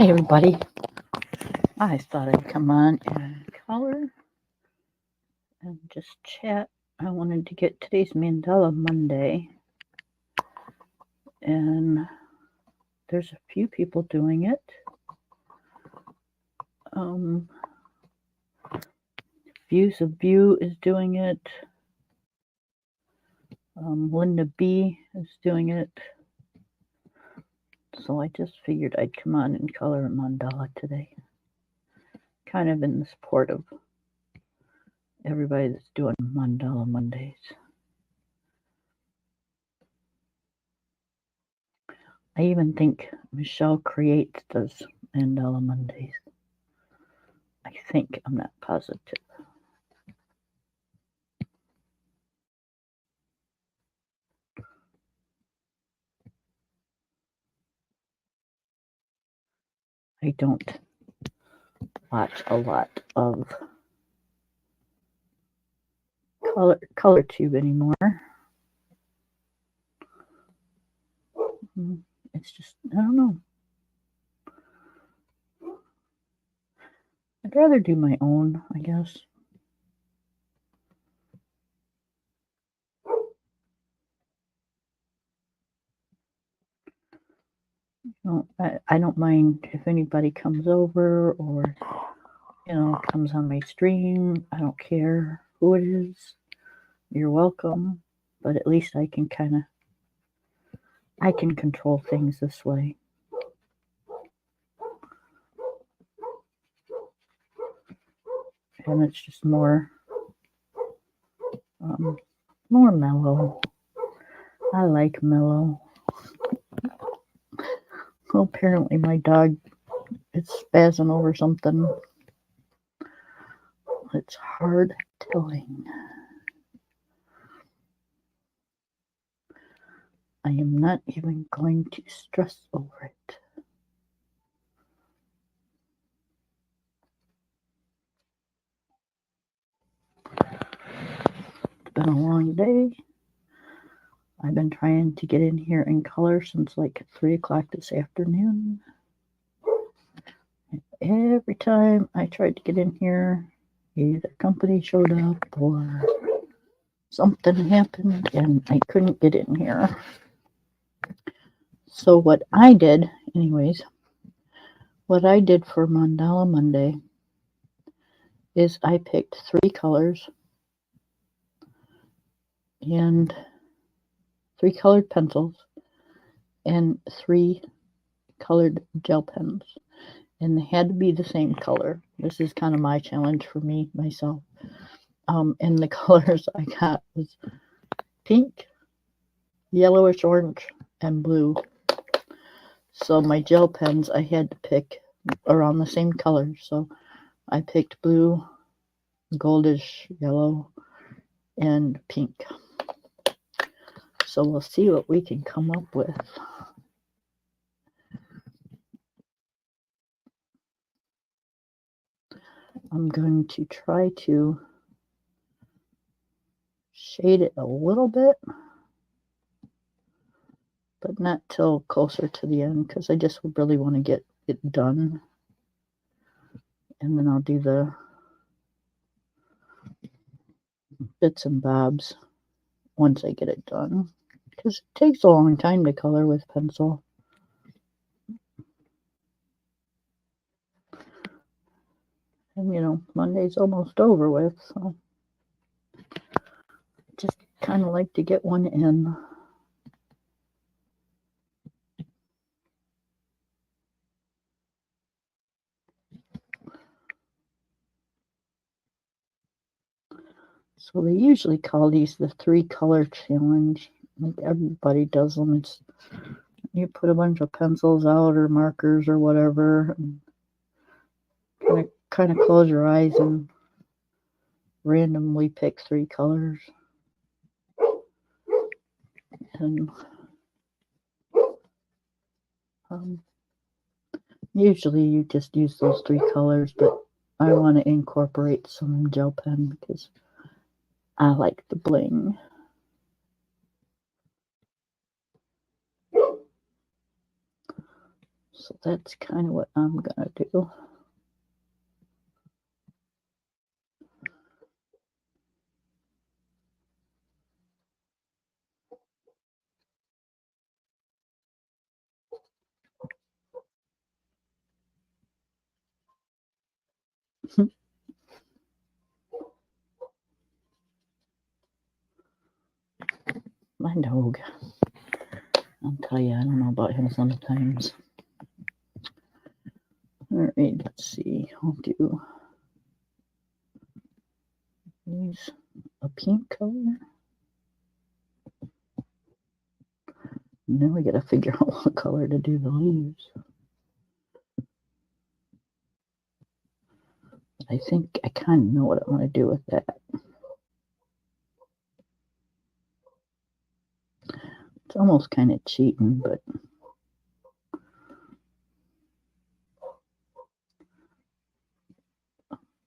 Hi everybody. I thought I'd come on and color and just chat. I wanted to get today's Mandala Monday, and there's a few people doing it. Views of View is doing it. Linda B is doing it. So I just figured I'd come on and color a mandala today. Kind of in the support of everybody that's doing Mandala Mondays. I even think Michelle Creates does Mandala Mondays. I think, I'm not positive. I don't watch a lot of ColorTube anymore. It's just, I don't know. I'd rather do my own, I guess. I don't mind if anybody comes over or, comes on my stream. I don't care who it is. You're welcome. But at least I can control things this way. And it's just more mellow. I like mellow. Well, apparently my dog is spazzing over something. It's hard telling. I am not even going to stress over it. It's been a long day. I've been trying to get in here and color since like 3 o'clock this afternoon. And every time I tried to get in here, either company showed up or something happened and I couldn't get in here. So what I did for Mandala Monday is I picked 3 colors and 3 colored pencils and 3 colored gel pens, and they had to be the same color. This is kind of my challenge for myself. And the colors I got was pink, yellowish orange, and blue. So my gel pens I had to pick around the same color. So I picked blue, goldish yellow, and pink. So we'll see what we can come up with. I'm going to try to shade it a little bit, but not till closer to the end because I just really want to get it done. And then I'll do the bits and bobs once I get it done, because it takes a long time to color with pencil. And Monday's almost over with, so just kind of like to get one in. So they usually call these the 3 color challenge. Like everybody does them. It's you put a bunch of pencils out or markers or whatever, and kind of close your eyes and randomly pick 3 colors. And usually you just use those 3 colors, but I want to incorporate some gel pen because I like the bling. So that's kind of what I'm going to do. My dog. I'll tell you, I don't know about him sometimes. All right, let's see. I'll do these a pink color. And then we got to figure out what color to do the leaves. I think I kind of know what I want to do with that. It's almost kind of cheating, but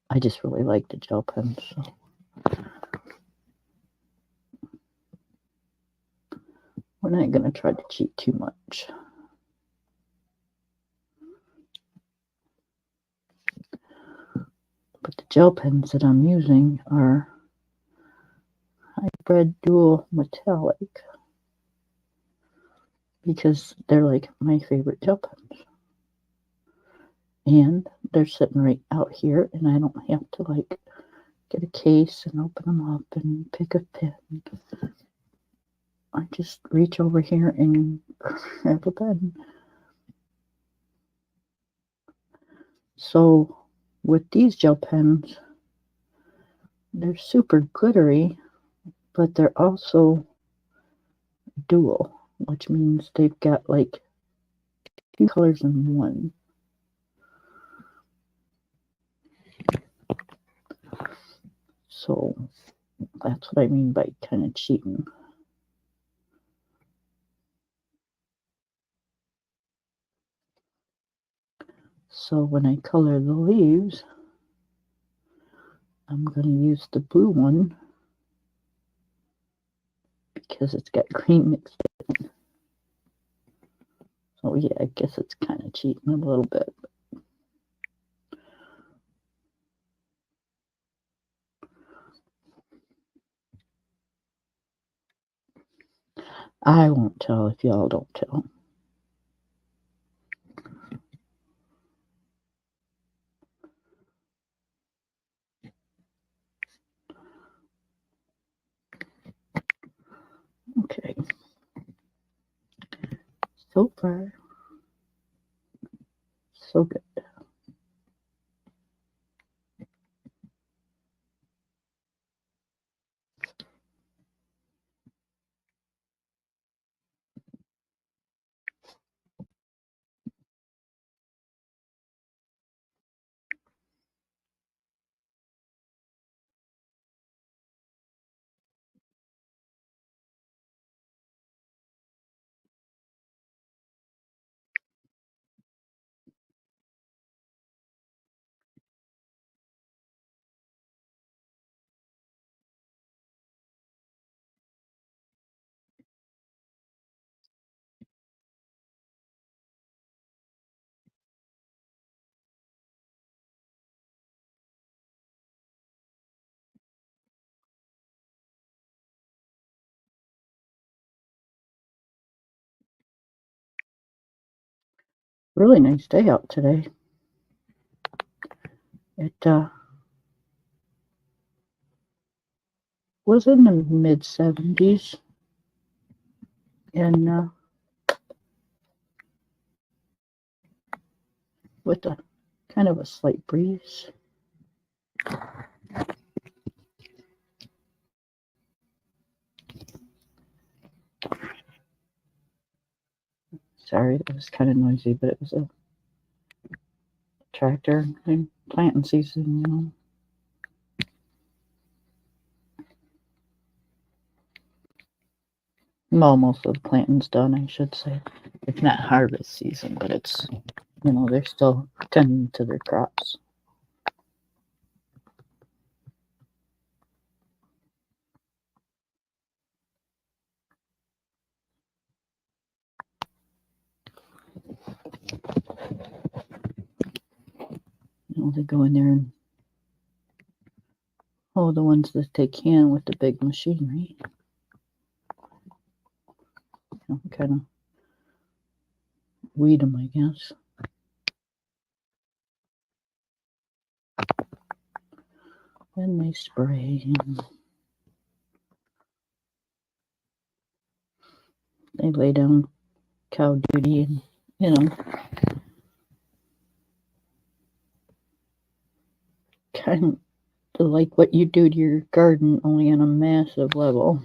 I just really like the gel pens. So. We're not going to try to cheat too much. But the gel pens that I'm using are Hybrid Dual Metallic because they're like my favorite gel pens. And they're sitting right out here, and I don't have to like get a case and open them up and pick a pen. I just reach over here and grab a pen. So with these gel pens, they're super glittery, but they're also dual, which means they've got like 2 colors in one. So that's what I mean by kind of cheating. So when I color the leaves, I'm going to use the blue one because it's got green mixed in. So yeah, I guess it's kind of cheating a little bit. I won't tell if y'all don't tell. Okay. So far, so good. Really nice day out today. It was in the mid 70s, and with a kind of a slight breeze. Sorry, it was kind of noisy, but it was a tractor and planting season, you know. Well, most of the planting's done, I should say. It's not harvest season, but it's, you know, they're still tending to their crops. Oh, they go in there and the ones that they can with the big machinery. Kind of weed them, I guess. And they spray and they lay down cow duty and, kind of like what you do to your garden, only on a massive level.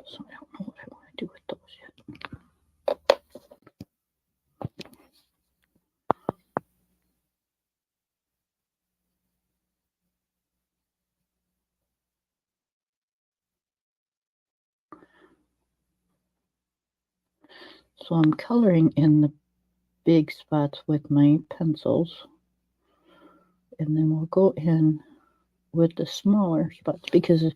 So I don't know what I want to do with those yet. So I'm coloring in the big spots with my pencils, and then we'll go in with the smaller spots, because if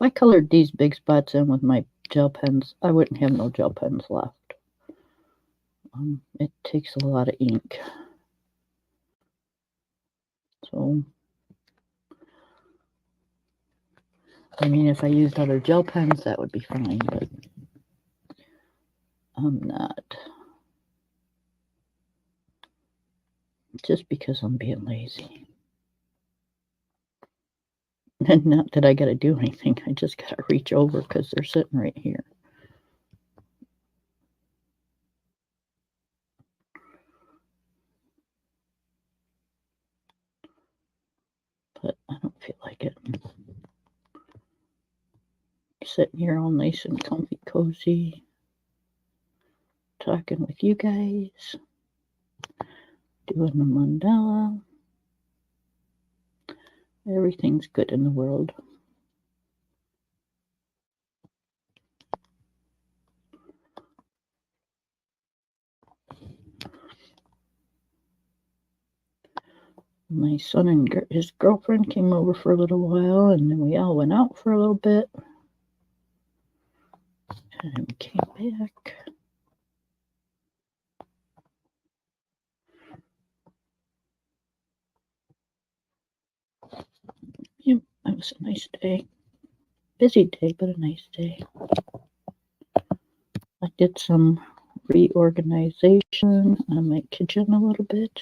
I colored these big spots in with my gel pens, I wouldn't have no gel pens left. It takes a lot of ink. So, I mean, if I used other gel pens, that would be fine, but I'm not. Just because I'm being lazy. And not that I gotta do anything, I just gotta reach over because they're sitting right here. But I don't feel like it. Sitting here all nice and comfy, cozy, talking with you guys, doing the mandala. Everything's good in the world. My son and his girlfriend came over for a little while, and then we all went out for a little bit. And came back. Yeah, it was a nice day. Busy day, but a nice day. I did some reorganization on my kitchen a little bit.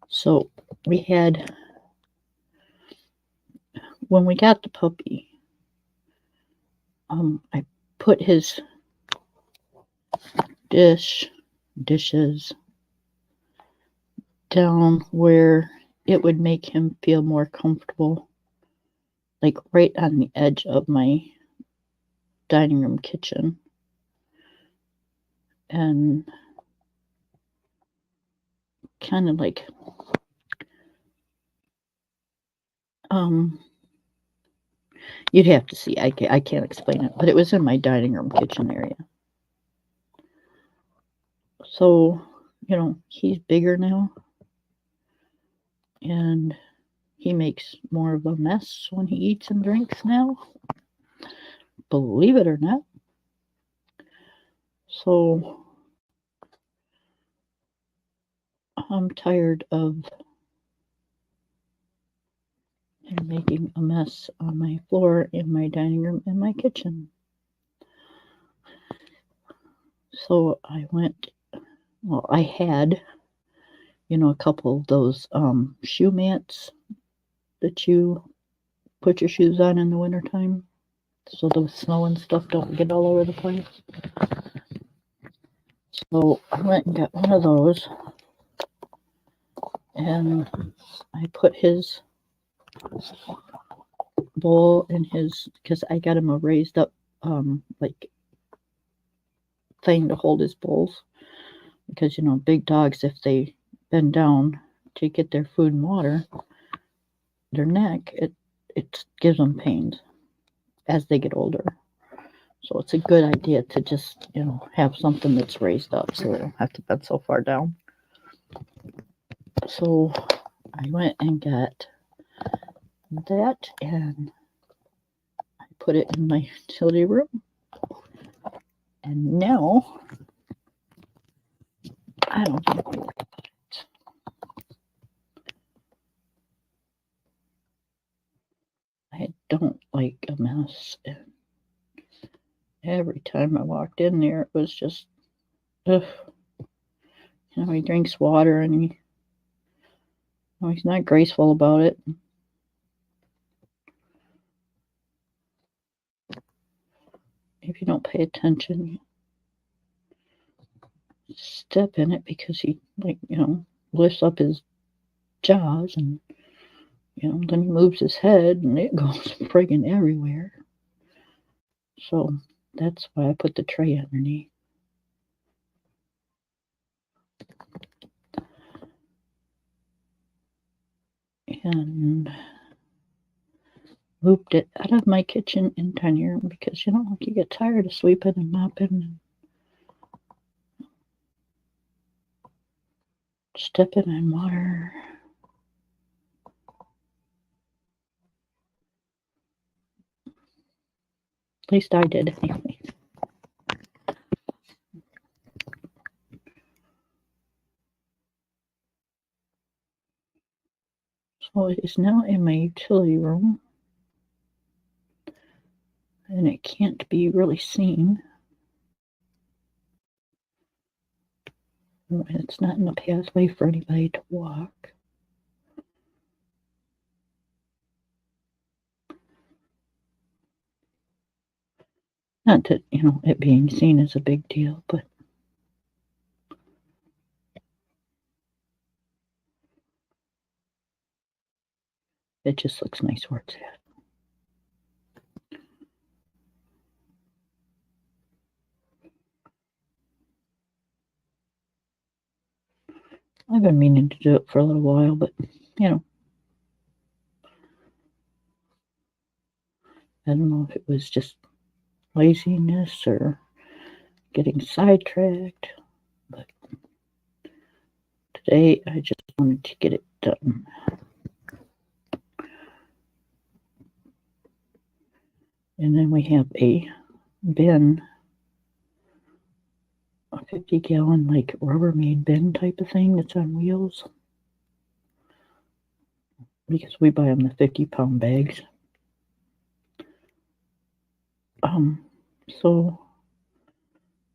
So we had, when we got the puppy, I put his dishes down where it would make him feel more comfortable, like right on the edge of my dining room kitchen. And kind of like, you'd have to see, I can't explain it, but it was in my dining room kitchen area. So, he's bigger now, and he makes more of a mess when he eats and drinks now, believe it or not. So I'm tired of him making a mess on my floor, in my dining room, and my kitchen. So I had, a couple of those shoe mats that you put your shoes on in the wintertime, so the snow and stuff don't get all over the place. So I went and got one of those, and I put his bowl in his, because I got him a raised up like thing to hold his bowls, because you know big dogs, if they bend down to get their food and water, their neck, it gives them pains as they get older. So it's a good idea to just, you know, have something that's raised up so they don't have to bend so far down. So I went and got that and I put it in my utility room. And now I don't think we worry about it. I don't like a mess. And every time I walked in there, it was just, ugh. You know, he drinks water and he's not graceful about it. If you don't pay attention, you step in it because he, like, you know, lifts up his jaws and, you know, then he moves his head and it goes friggin' everywhere. So that's why I put the tray underneath. And moved it out of my kitchen and dining room because, you know, you get tired of sweeping and mopping and stepping in water. At least I did anyway. So it is now in my utility room. And it can't be really seen. It's not in the pathway for anybody to walk. Not that, you know, it being seen is a big deal, but it just looks nice where it's at. I've been meaning to do it for a little while, but, you know, I don't know if it was just laziness or getting sidetracked, but today I just wanted to get it done. And then we have a bin, a 50-gallon, like, Rubbermaid bin type of thing that's on wheels. Because we buy them the 50-pound bags. So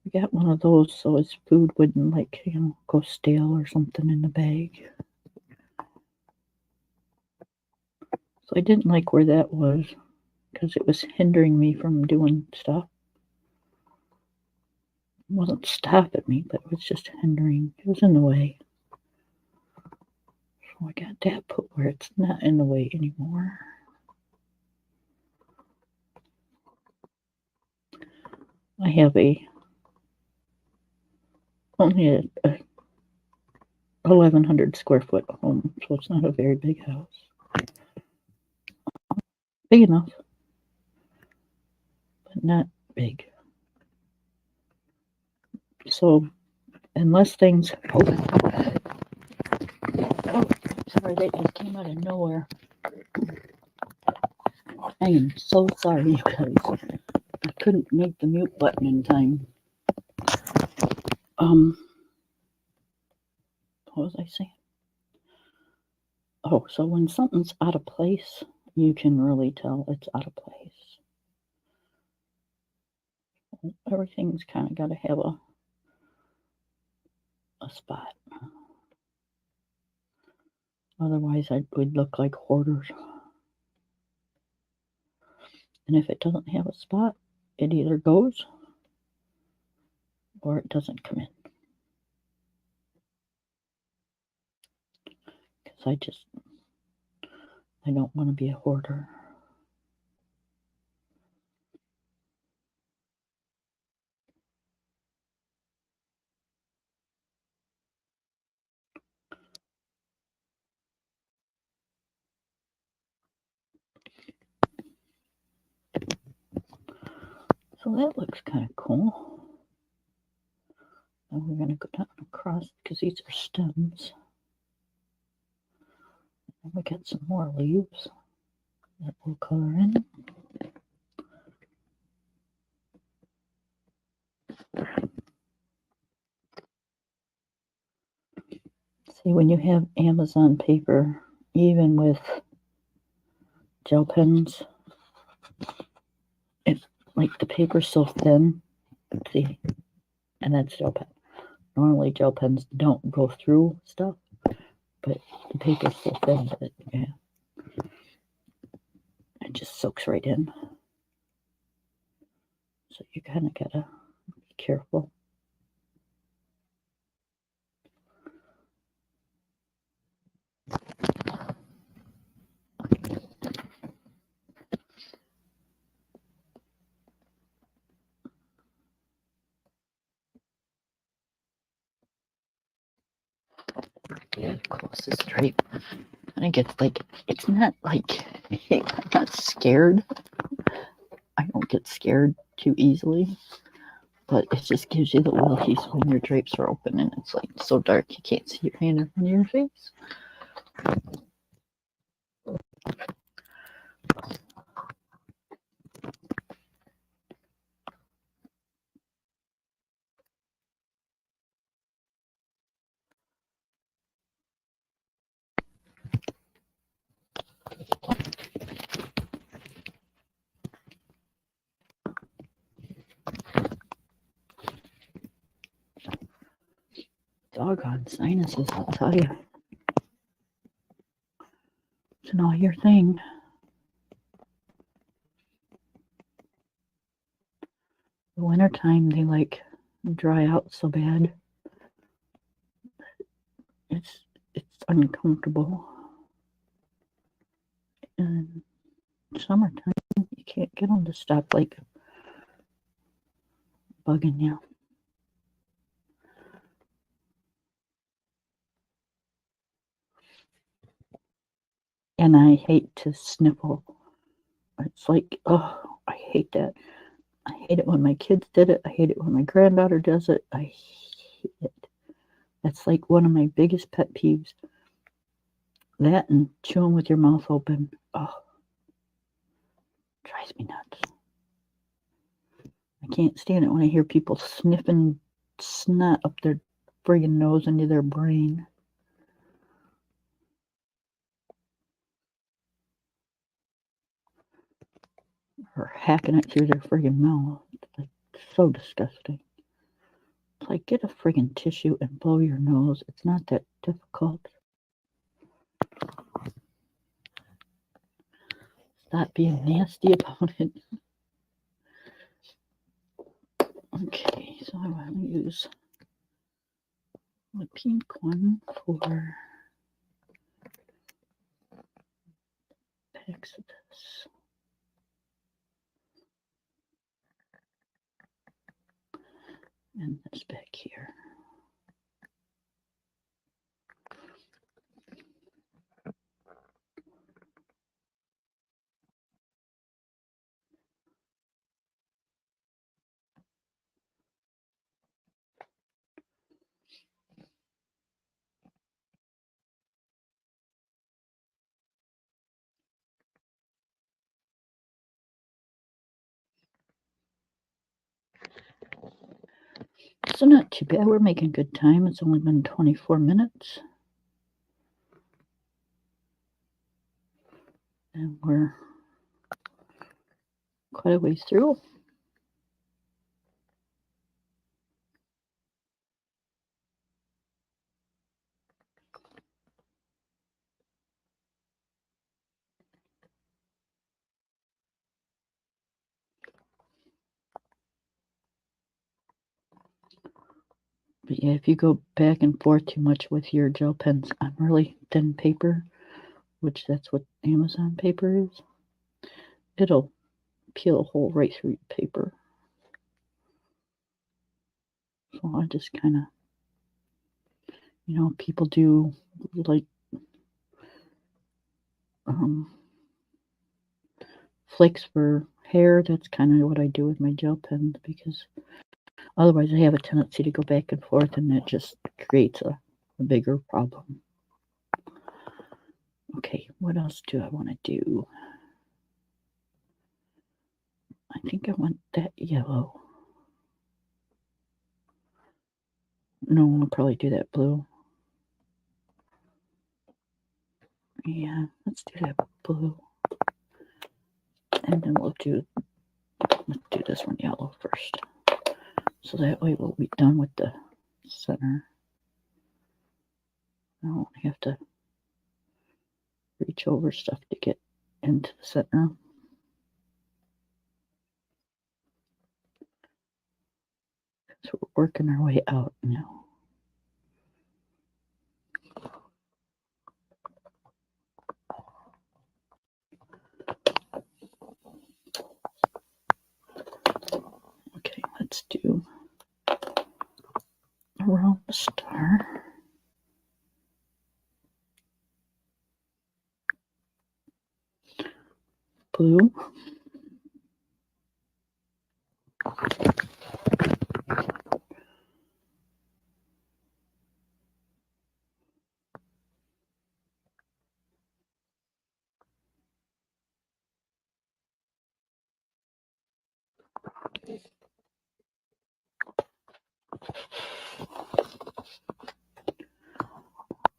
we got one of those so his food wouldn't, like, you know, go stale or something in the bag. So I didn't like where that was because it was hindering me from doing stuff. It wasn't stopping me, but it was just hindering. It was in the way. So I got that put where it's not in the way anymore. I have only a 1,100 square foot home, so it's not a very big house. Big enough, but not big. So unless things, oh, sorry, that just came out of nowhere. I am so sorry, you guys. I couldn't make the mute button in time. What was I saying? Oh, so when something's out of place, you can really tell it's out of place. Everything's kind of got to have a spot. Otherwise, we'd look like hoarders. And if it doesn't have a spot, it either goes or it doesn't come in. Because I don't want to be a hoarder. So that looks kind of cool. And we're going to go down across because these are stems. And we got some more leaves that we'll color in. See, when you have Amazon paper, even with gel pens, it's like the paper's so thin. See, and that's gel pen. Normally gel pens don't go through stuff, but the paper's so thin that it just soaks right in. So you kind of gotta be careful. Close this drape. I get like, it's not like, I'm not scared. I don't get scared too easily, but it just gives you the willies when your drapes are open and it's like so dark you can't see your hand in front of your face. Doggone sinuses, I'll tell you. It's an all year thing. The wintertime, they like dry out so bad. It's uncomfortable. And summertime, you can't get them to stop like bugging you. And I hate to sniffle. It's like, oh, I hate that. I hate it when my kids did it. I hate it when my granddaughter does it. I hate it. That's like one of my biggest pet peeves. That and chewing with your mouth open. Oh, drives me nuts. I can't stand it when I hear people sniffing snot up their friggin' nose into their brain. Or hacking it through their friggin' mouth. It's like so disgusting. It's like, get a friggin' tissue and blow your nose. It's not that difficult. Stop being nasty about it. Okay, so I want to use the pink one for packs of this. And this back here. So not too bad. We're making good time. It's only been 24 minutes. And we're quite a ways through. But yeah, if you go back and forth too much with your gel pens on really thin paper, which that's what Amazon paper is, it'll peel a hole right through your paper. So I just kind of, people do like flakes for hair, that's kind of what I do with my gel pens, because otherwise I have a tendency to go back and forth, and it just creates a bigger problem. Okay, what else do I want to do? I think I want that yellow. No, I'll probably do that blue. Yeah, let's do that blue. And then let's do this one yellow first. So that way we'll be done with the center. I don't have to reach over stuff to get into the center. So we're working our way out now. Okay, let's do around the star. Blue.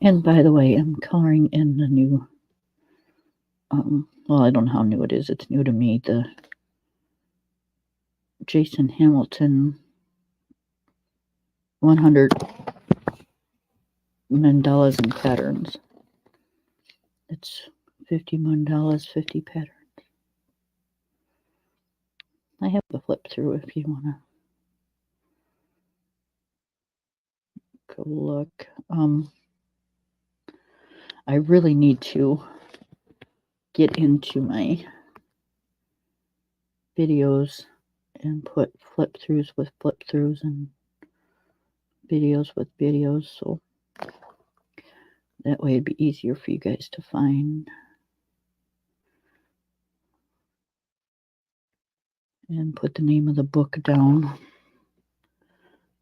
And by the way, I'm coloring in the new, well, I don't know how new it is. It's new to me. The Jason Hamilton 100 mandalas and patterns. It's 50 mandalas, 50 patterns. I have the flip through if you want to go look. I really need to get into my videos and put flip throughs with flip throughs and videos with videos, so that way it'd be easier for you guys to find. And put the name of the book down,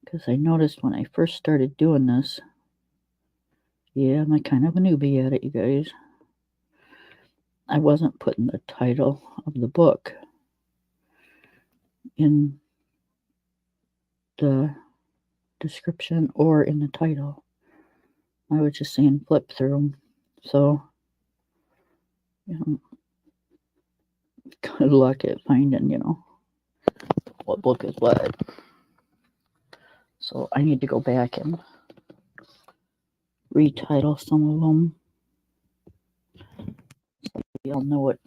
because I noticed when I first started doing this, yeah, I'm kind of a newbie at it, you guys. I wasn't putting the title of the book in the description or in the title. I was just saying flip through. So, good luck at finding, what book is what. So I need to go back and retitle some of them. So y'all know what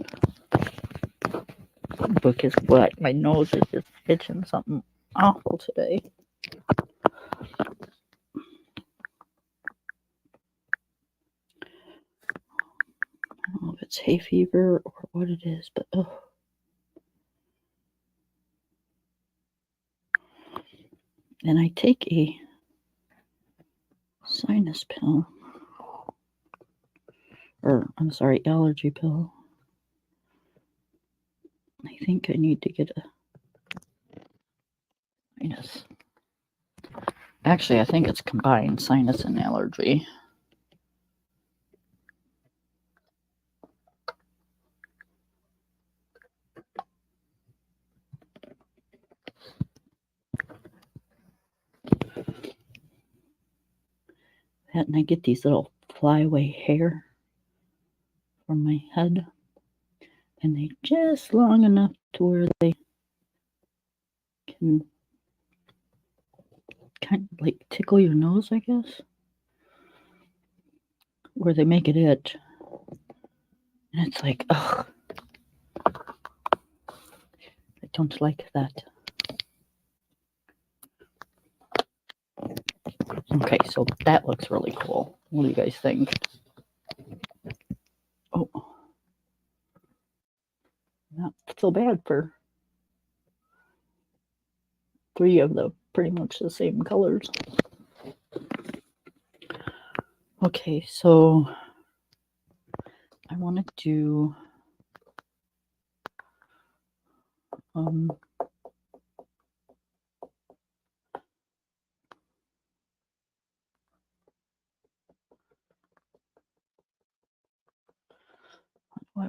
book is what. My nose is just itching something awful today. I don't know if it's hay fever or what it is, but oh. And I take a sinus pill, or I'm sorry, allergy pill. I think I need to get a sinus. Actually, I think it's combined sinus and allergy. That, and I get these little flyaway hair from my head, and they just long enough to where they can kind of like tickle your nose, I guess, where they make it itch. And it's like, ugh, I don't like that. Okay, so that looks really cool. What do you guys think? Oh, not so bad for 3 of the pretty much the same colors. Okay, so I want to do I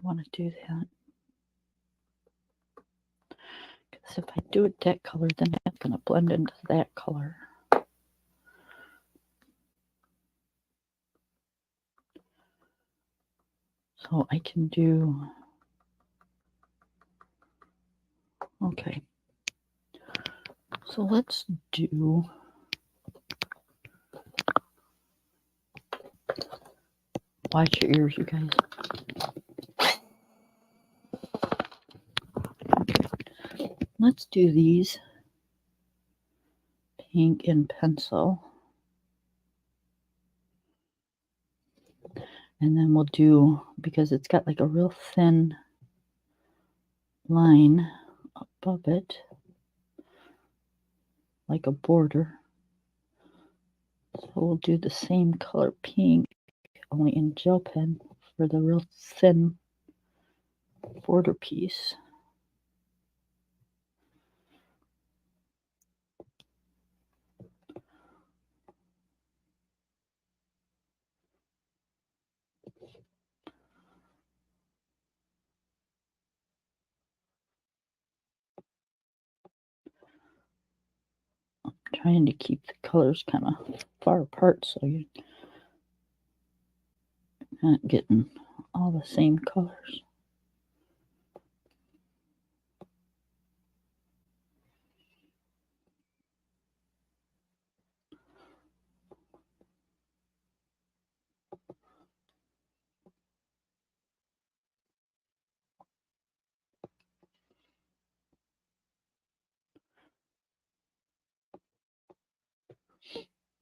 want to do that. Because if I do it that color, then that's going to blend into that color. So I can do, okay. So let's do, watch your ears, you guys. Okay. Let's do these pink and pencil. And then we'll do, because it's got like a real thin line above it, like a border. So we'll do the same color pink, only in gel pen for the real thin border piece. I'm trying to keep the colors kind of far apart so you're not getting all the same colors.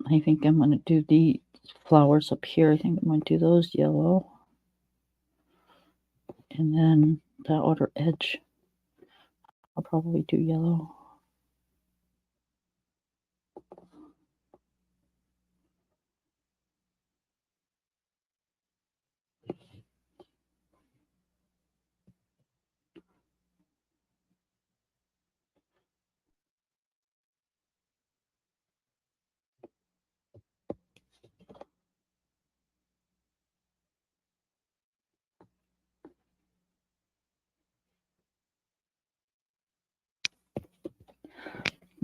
I think I'm going to do the flowers up here. I think I'm going to do those yellow. And then the outer edge, I'll probably do yellow.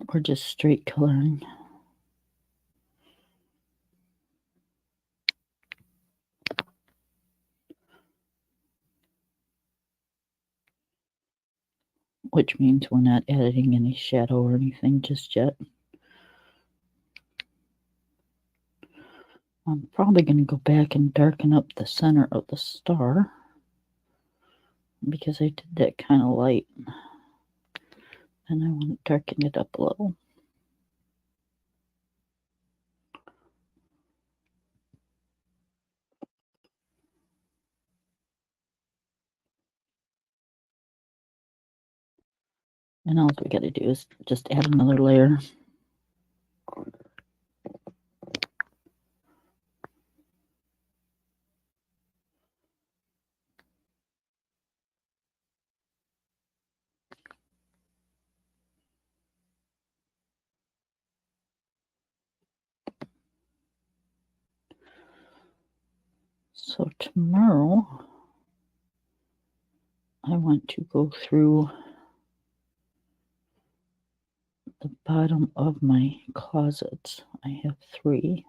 Or just straight coloring. Which means we're not adding any shadow or anything just yet. I'm probably going to go back and darken up the center of the star because I did that kind of light. And I want to darken it up a little. And all we got to do is just add another layer. So tomorrow, I want to go through the bottom of my closets. I have 3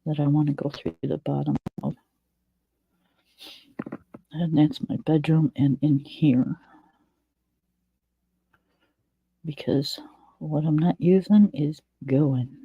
that I want to go through the bottom of. And that's my bedroom and in here. Because what I'm not using is going.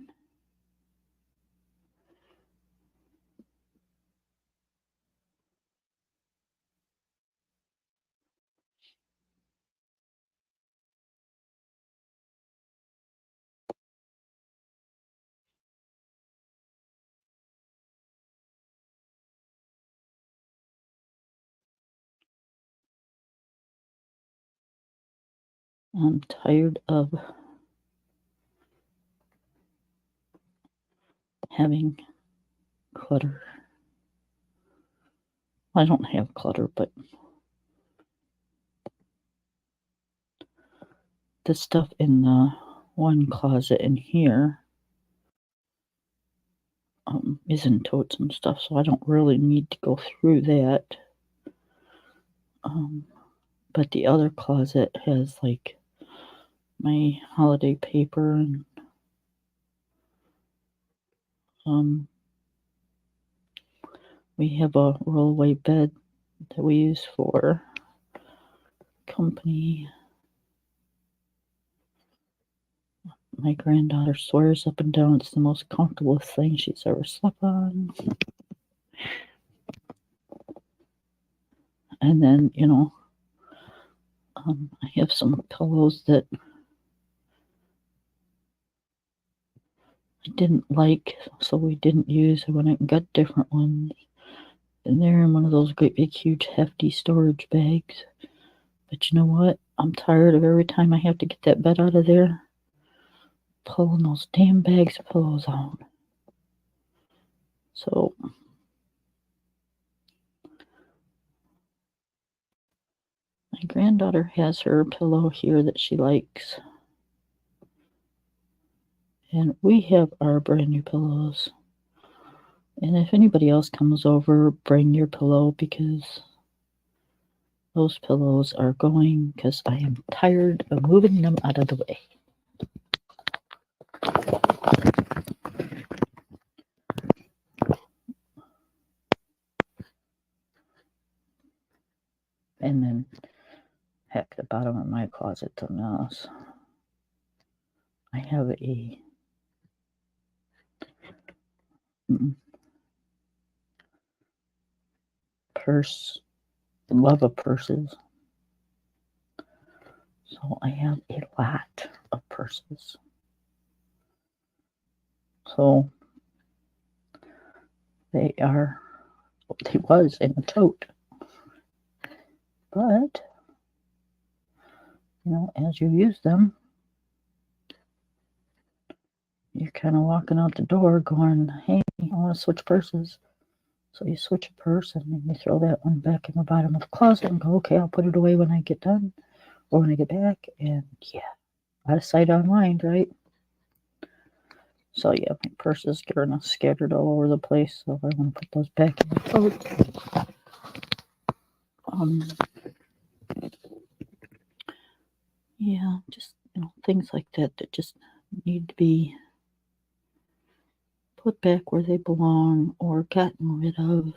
I'm tired of having clutter. I don't have clutter, but the stuff in the one closet in here is in totes and stuff, so I don't really need to go through that. But the other closet has like my holiday paper and we have a rollaway bed that we use for company. My granddaughter swears up and down it's the most comfortable thing she's ever slept on. And then, you know, I have some pillows that I didn't like, so we didn't use. I went out and got different ones. And they're in one of those great big huge hefty storage bags. But you know what? I'm tired of every time I have to get that bed out of there, pulling those damn bags of pillows out. So my granddaughter has her pillow here that she likes. And we have our brand new pillows. And if anybody else comes over, bring your pillow because those pillows are going because I am tired of moving them out of the way. And then, heck, the bottom of my closet's a mess. I have a purse, love of purses. So I have a lot of purses. So they was in a tote. But, you know, as you use them, you're kind of walking out the door going, hey, I want to switch purses. So you switch a purse and then you throw that one back in the bottom of the closet and go, okay, I'll put it away when I get done or when I get back. And yeah, out of sight, out of mind, right? So yeah, my purses get scattered all over the place. So I want to put those back in the tote. Yeah, just, you know, things like that that just need to be put back where they belong or gotten rid of.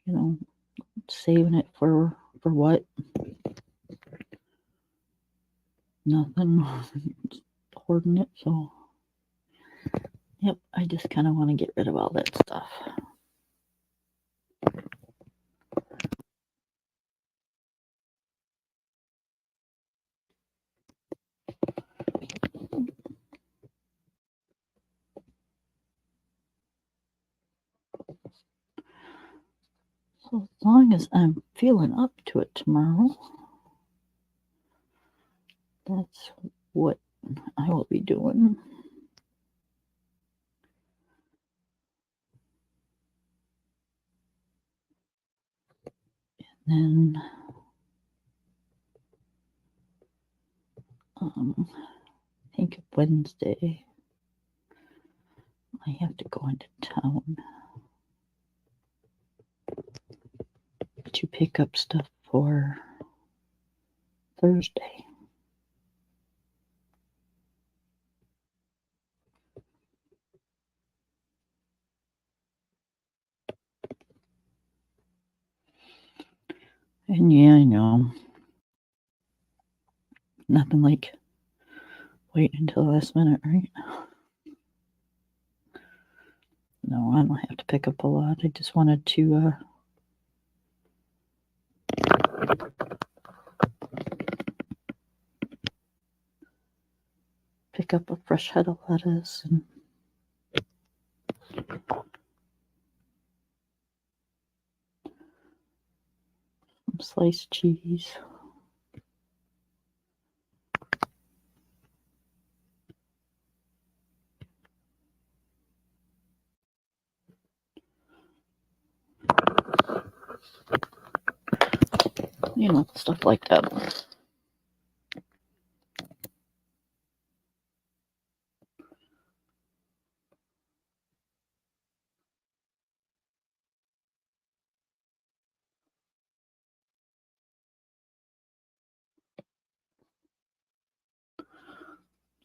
You know, saving it for what? Nothing. Hoarding it. So, yep, I just kind of want to get rid of all that stuff. So as long as I'm feeling up to it tomorrow, that's what I will be doing. And then I think Wednesday I have to go into town to pick up stuff for Thursday. And yeah, I know. Nothing like waiting until the last minute, right? No, I don't have to pick up a lot. I just wanted to pick up a fresh head of lettuce and some sliced cheese. You know, stuff like that.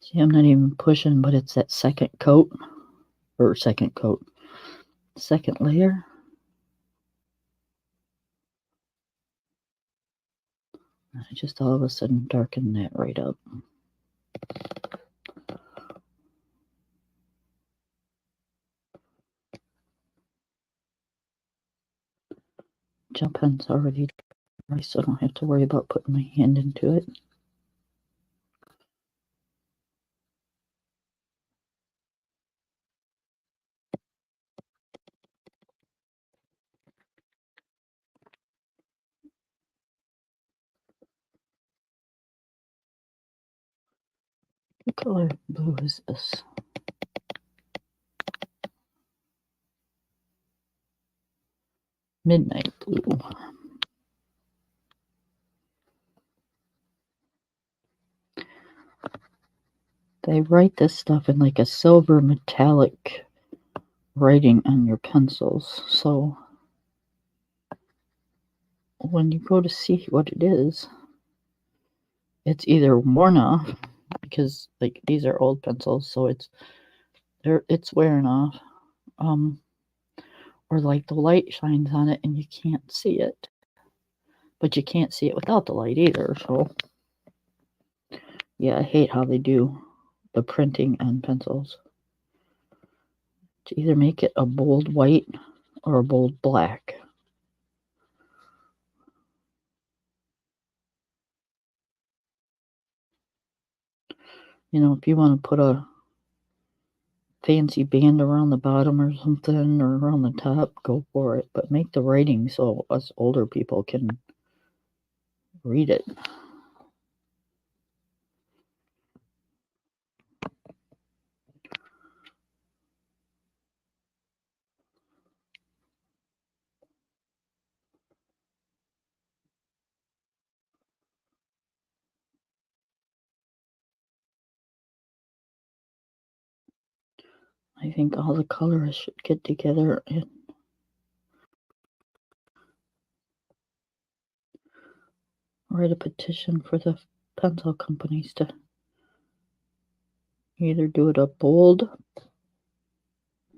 See, I'm not even pushing, but it's that second coat, or second layer. I just all of a sudden darken that right up. Gel pen's already dry, so I don't have to worry about putting my hand into it. What color blue is this? Midnight blue. They write this stuff in like a silver metallic writing on your pencils, so when you go to see what it is, it's either worn off, because like these are old pencils, so it's wearing off, or like the light shines on it and you can't see it, but you can't see it without the light either. So yeah, I hate how they do the printing on pencils, to either make it a bold white or a bold black. You know, if you want to put a fancy band around the bottom or something, or around the top, go for it, but make the writing so us older people can read it. I think all the colorists should get together and write a petition for the pencil companies to either do it a bold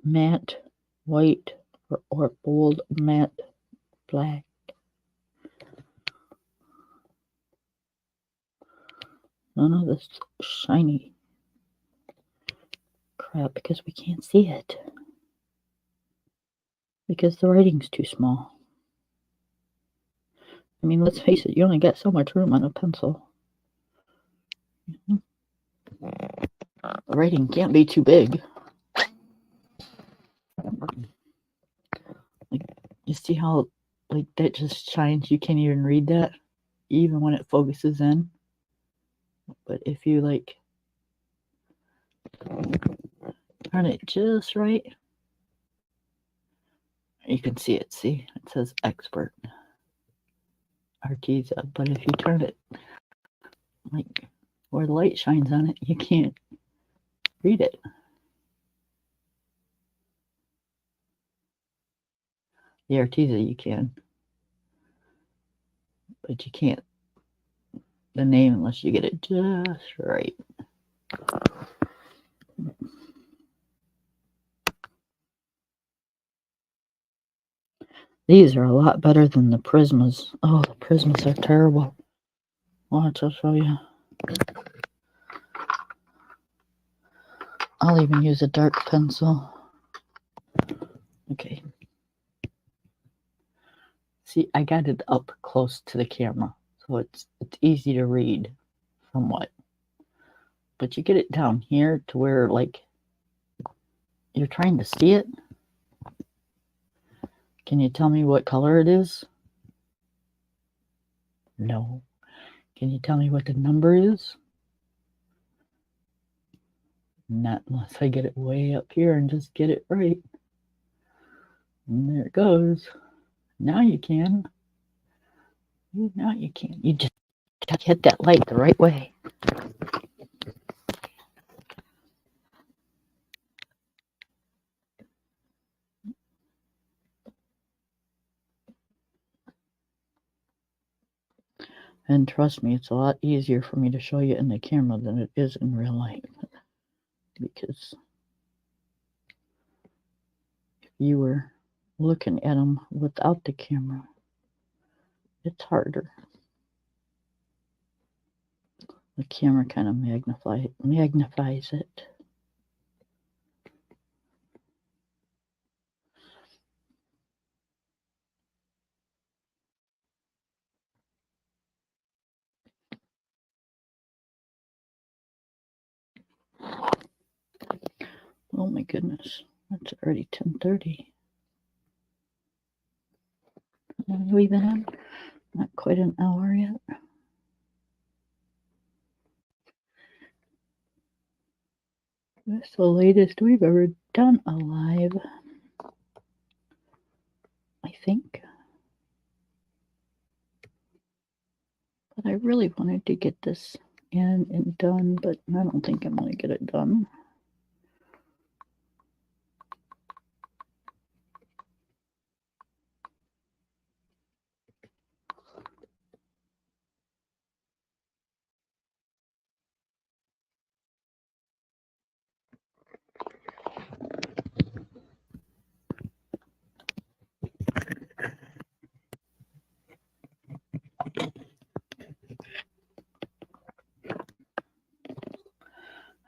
matte white or bold matte black. None of this shiny crap, because we can't see it, because the writing's too small. I mean, let's face it, you only got so much room on a pencil. The writing can't be too big. Like, you see how like that just shines? You can't even read that, even when it focuses in. But if you like turn it just right, you can see it. See, it says expert Arteza. But if you turn it like where the light shines on it, you can't read it. The Arteza you can, but you can't the name unless you get it just right. These are a lot better than the Prismas. Oh, the Prismas are terrible. Watch, I'll show you. I'll even use a dark pencil. Okay. See, I got it up close to the camera, so it's easy to read somewhat. But you get it down here to where like you're trying to see it. Can you tell me what color it is? No. Can you tell me what the number is? Not unless I get it way up here and just get it right. And there it goes. Now you can. No, you can't. You just got to hit that light the right way. And trust me, it's a lot easier for me to show you in the camera than it is in real life. Because if you were looking at them without the camera, it's harder. The camera kind of magnifies it. Oh my goodness, it's already 10:30. We've been on not quite an hour yet. That's the latest we've ever done a live, I think. But I really wanted to get this in and done, but I don't think I'm going to get it done.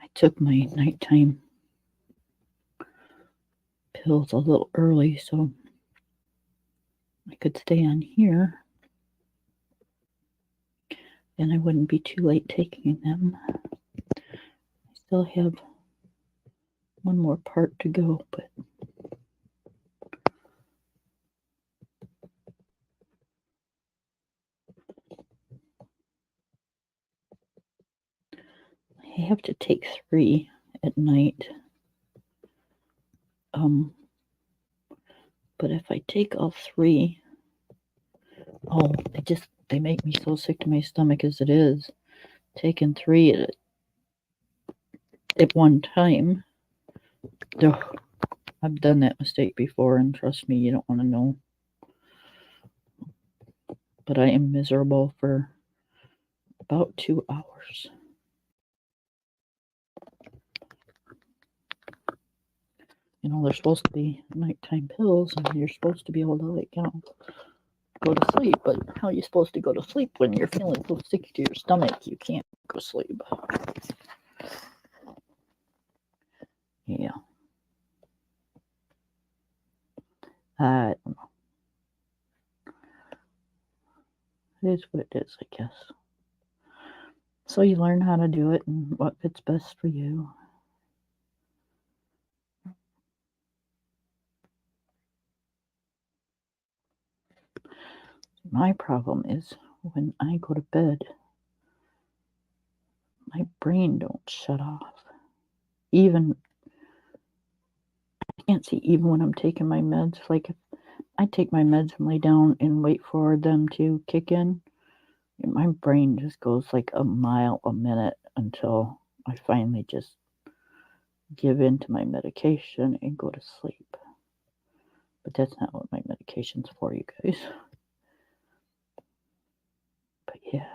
I took my nighttime pills a little early so I could stay on here and I wouldn't be too late taking them. I still have one more part to go, but I have to take 3 at night. But if I take all 3, they make me so sick to my stomach as it is. Taking 3 at one time. Ugh, I've done that mistake before, and trust me, you don't want to know. But I am miserable for about 2 hours. You know, they're supposed to be nighttime pills, and you're supposed to be able to, like, you know, go to sleep. But how are you supposed to go to sleep when you're feeling so sick to your stomach? You can't go to sleep. Yeah. I don't know. It is what it is, I guess. So you learn how to do it and what fits best for you. My problem is when I go to bed, my brain don't shut off. Even I can't see even when I'm taking my meds. Like if I take my meds and lay down and wait for them to kick in, my brain just goes like a mile a minute until I finally just give in to my medication and go to sleep. But that's not what my medication's for, you guys. But yeah,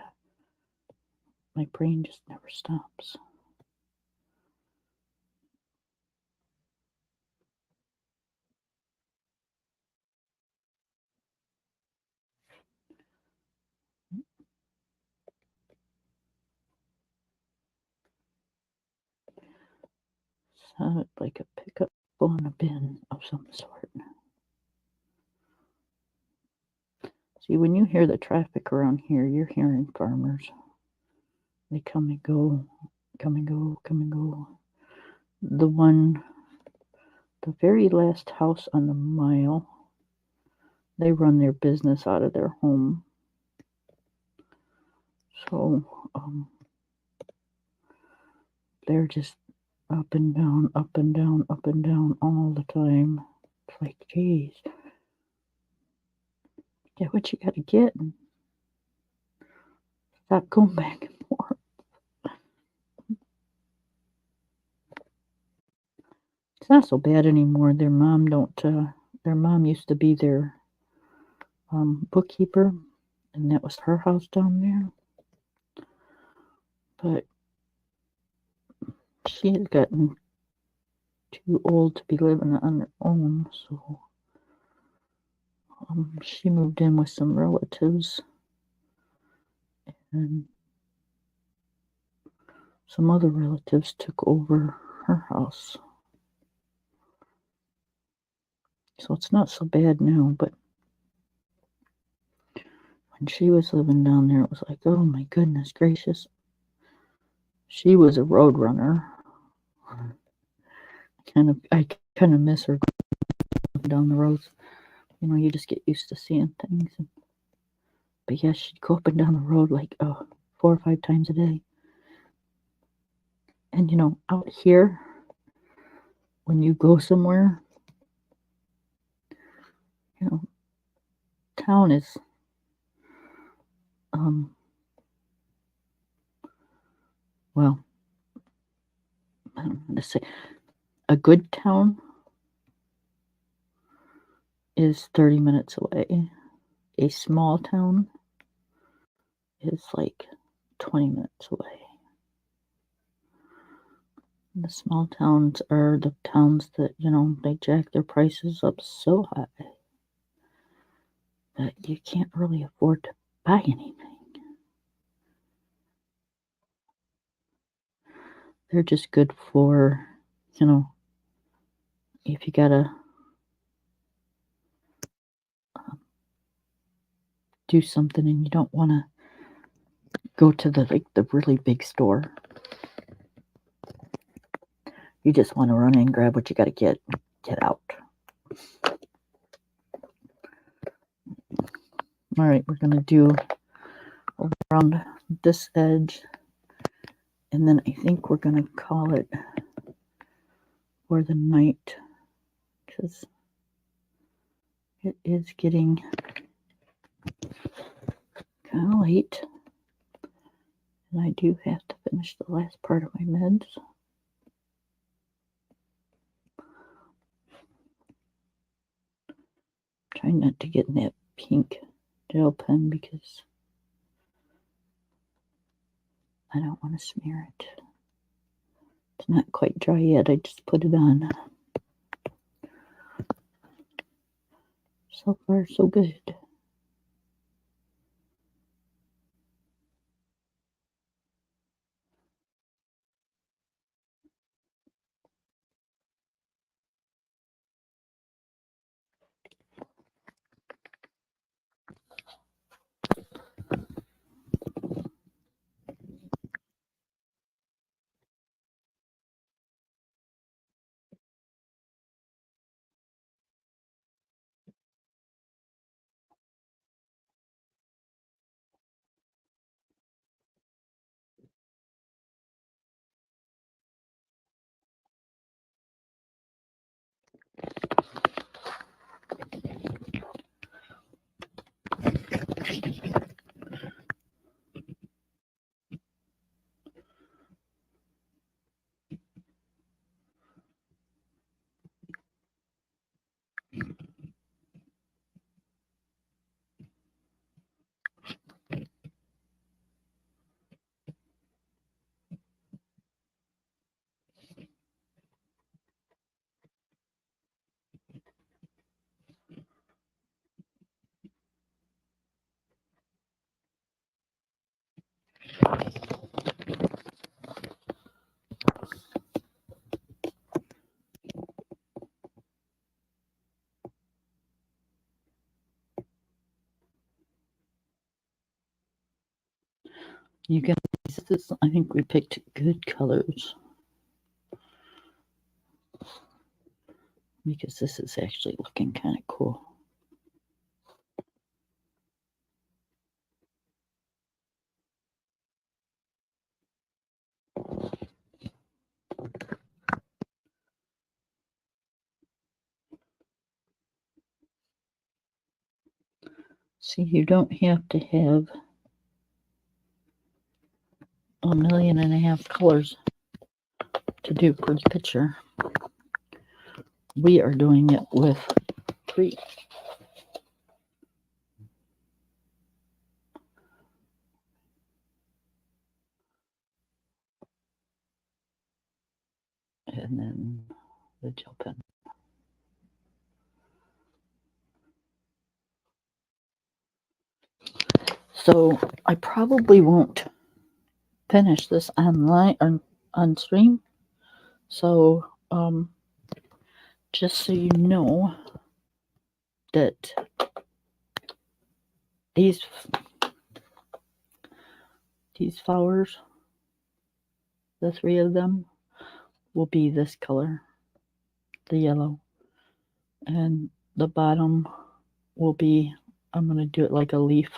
my brain just never stops. Sounded like a pickup pulling a bin of some sort. See, when you hear the traffic around here, you're hearing farmers. They come and go, come and go, come and go. The very last house on the mile, they run their business out of their home. So, they're just up and down, up and down, up and down all the time. It's like, geez, get what you gotta get. Stop going back and forth. It's not so bad anymore. Their mom used to be their bookkeeper, and that was her house down there. But she had gotten too old to be living on her own, so she moved in with some relatives, and some other relatives took over her house. So it's not so bad now, but when she was living down there, it was like, oh my goodness gracious. She was a road runner. I kind of miss her down the roads. You know, you just get used to seeing things. But yeah, she'd go up and down the road like 4 or 5 times a day. And you know, out here, when you go somewhere, you know, town is well, I don't know how to say. A good town is 30 minutes away. A small town is like 20 minutes away. The small towns are the towns that, you know, they jack their prices up so high that you can't really afford to buy anything. They're just good for, you know, if you gotta do something and you don't want to go to the really big store. You just want to run in, grab what you got to get out. All right, we're going to do around this edge, and then I think we're going to call it for the night, because it is getting kind of late, and I do have to finish the last part of my meds. Trying not to get in that pink gel pen because I don't want to smear it. It's not quite dry yet. I just put it on. So far, so good. You guys, I think we picked good colors because this is actually looking kind of cool. See, you don't have to have 1.5 million colors to do for the picture. We are doing it with 3. And then the gel pen. So I probably won't finish this online on stream. So just so you know that these flowers, the 3 of them, will be this color, the yellow, and the bottom will be, I'm going to do it like a leaf.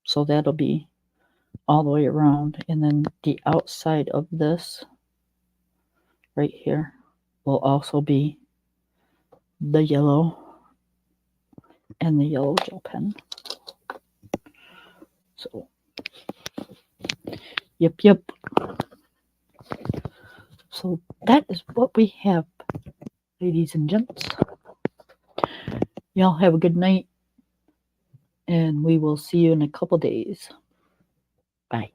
So that'll be all the way around, and then the outside of this right here will also be the yellow and the yellow gel pen. So yep. So that is what we have, ladies and gents. Y'all have a good night, and we will see you in a couple days. Bye.